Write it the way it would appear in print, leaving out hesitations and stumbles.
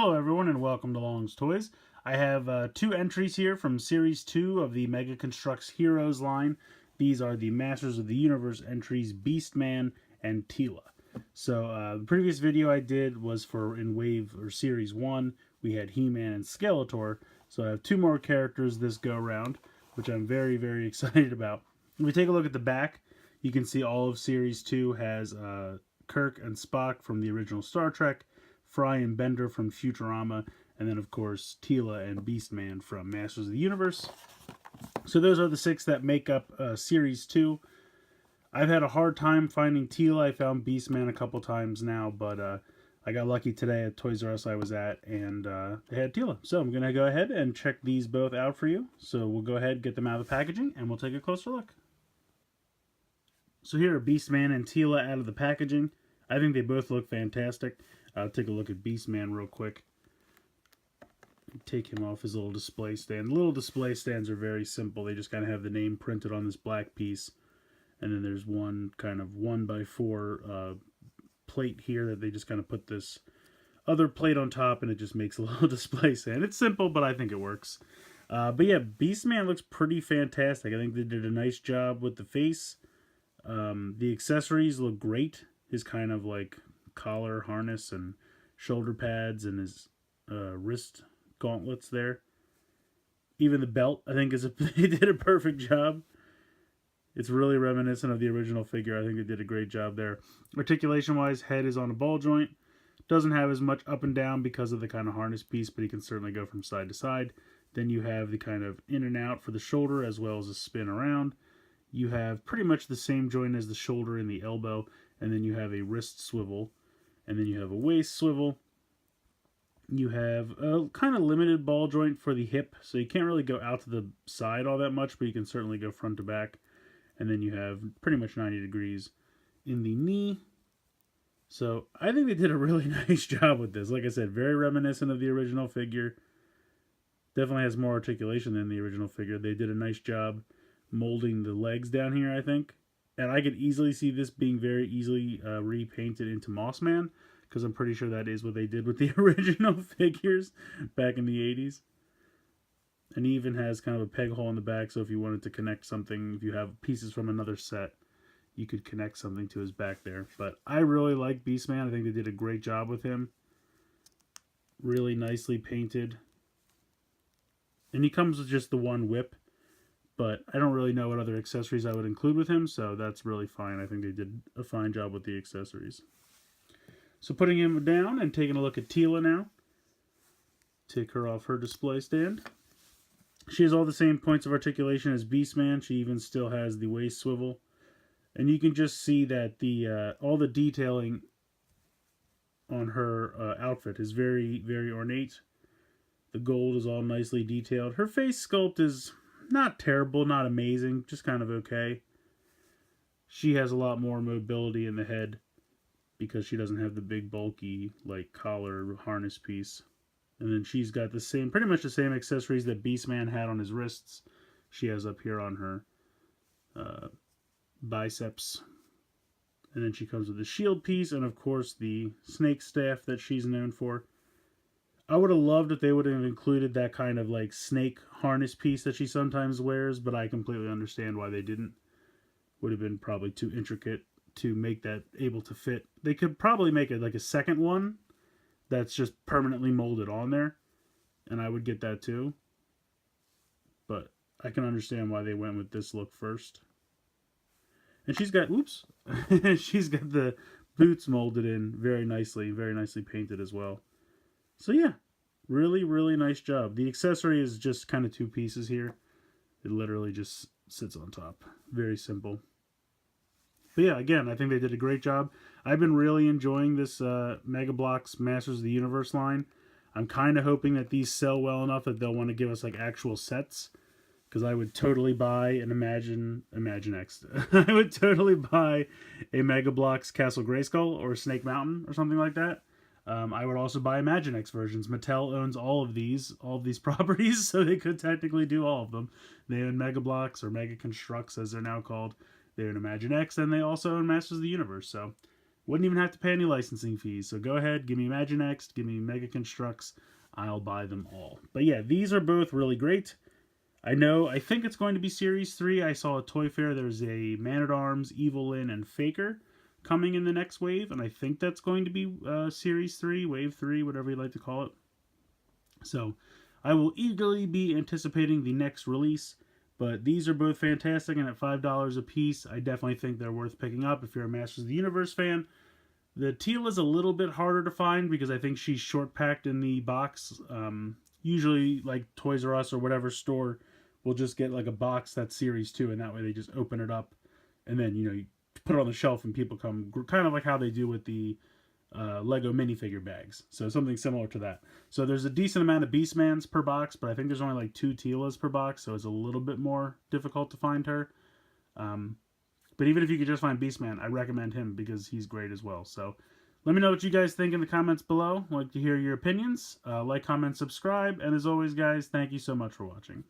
Hello everyone and welcome to Long's Toys. I have two entries here from Series 2 of the Mega Construx Heroes line. These are the Masters of the Universe entries Beastman and Teela. So the previous video I did was for in Wave or Series 1. We had He-Man and Skeletor. So I have two more characters this go round, which I'm very excited about. If we take a look at the back, you can see all of Series 2 has Kirk and Spock from the original Star Trek, Fry and Bender from Futurama, and then of course Teela and Beastman from Masters of the Universe. So those are the six that make up Series 2. I've had a hard time finding Teela. I found Beastman a couple times now, but I got lucky today at Toys R Us I was at, and they had Teela. So I'm going to go ahead and check these both out for you. So we'll go ahead, get them out of the packaging, and we'll take a closer look. So here are Beastman and Teela out of the packaging. I think they both look fantastic. I'll take a look at Beastman real quick. Take him off his little display stand. Little display stands are very simple. They just kind of have the name printed on this black piece. And then there's one kind of 1x4 plate here that they just kind of put this other plate on top, and it just makes a little display stand. It's simple, but I think it works. But yeah, Beastman looks pretty fantastic. I think they did a nice job with the face. The accessories look great. His kind of like collar harness and shoulder pads and his wrist gauntlets there. Even the belt, I think, they did a perfect job. It's really reminiscent of the original figure. I think they did a great job there. Articulation-wise, head is on a ball joint. Doesn't have as much up and down because of the kind of harness piece, but he can certainly go from side to side. Then you have the kind of in and out for the shoulder as well as a spin around. You have pretty much the same joint as the shoulder and the elbow, and then you have a wrist swivel, and then you have a waist swivel. You have a kind of limited ball joint for the hip, so you can't really go out to the side all that much, but you can certainly go front to back. And then you have pretty much 90 degrees in the knee. So I think they did a really nice job with this. Like I said, very reminiscent of the original figure. Definitely has more articulation than the original figure. They did a nice job molding the legs down here, I think. And I could easily see this being very easily repainted into Mossman, because I'm pretty sure that is what they did with the original figures back in the 80s. And he even has kind of a peg hole in the back, so if you wanted to connect something, if you have pieces from another set, you could connect something to his back there. But I really like Beastman. I think they did a great job with him. Really nicely painted. And he comes with just the one whip, but I don't really know what other accessories I would include with him, so that's really fine. I think they did a fine job with the accessories. So putting him down and taking a look at Teela now. Take her off her display stand. She has all the same points of articulation as Beastman. She even still has the waist swivel. And you can just see that the all the detailing on her outfit is very ornate. The gold is all nicely detailed. Her face sculpt is not terrible, not amazing, just kind of okay. She has a lot more mobility in the head because she doesn't have the big bulky like collar harness piece. And then she's got the same, pretty much the same accessories that Beastman had on his wrists. She has up here on her biceps. And then she comes with the shield piece and, of course, the snake staff that she's known for. I would have loved if they would have included that kind of like snake harness piece that she sometimes wears, but I completely understand why they didn't. Would have been probably too intricate to make that able to fit. They could probably make it like a second one that's just permanently molded on there, and I would get that too. But I can understand why they went with this look first. And she's got, oops, she's got the boots molded in very nicely painted as well. So yeah, really nice job. The accessory is just kind of two pieces here. It literally just sits on top. Very simple. But yeah, again, I think they did a great job. I've been really enjoying this Mega Bloks Masters of the Universe line. I'm kind of hoping that these sell well enough that they'll want to give us like actual sets. Because I would totally buy an Imagine X. I would totally buy a Mega Bloks Castle Grayskull or Snake Mountain or something like that. I would also buy Imagine X versions. Mattel owns all of these properties, so they could technically do all of them. They own Mega Bloks or Mega Construx, as they're now called. They own Imagine X, and they also own Masters of the Universe. So Wouldn't even have to pay any licensing fees. So go ahead, give me Imaginext, give me Mega Construx. I'll buy them all. But yeah, these are both really great. I think it's going to be Series 3. I saw a Toy Fair. There's a Man-at-Arms, Evelyn, and Faker coming in the next wave. And I think that's going to be Series 3, Wave 3, whatever you'd like to call it. So I will eagerly be anticipating the next release. But these are both fantastic, and at $5 a piece, I definitely think they're worth picking up if you're a Masters of the Universe fan. The Teela is a little bit harder to find because I think she's short packed in the box. Usually, like Toys R Us or whatever store will just get like a box that's Series 2, and that way they just open it up, and then you put it on the shelf and people come, kind of like how they do with the Lego minifigure bags. So something similar to that. So there's a decent amount of Beastmans per box, but I think there's only like 2 Teelas per box, so it's a little bit more difficult to find her. But even if you could just find Beastman, I recommend him because he's great as well. So let me know what you guys think in the comments below. I'd like to hear your opinions. Like, comment, subscribe. And as always, guys, thank you so much for watching.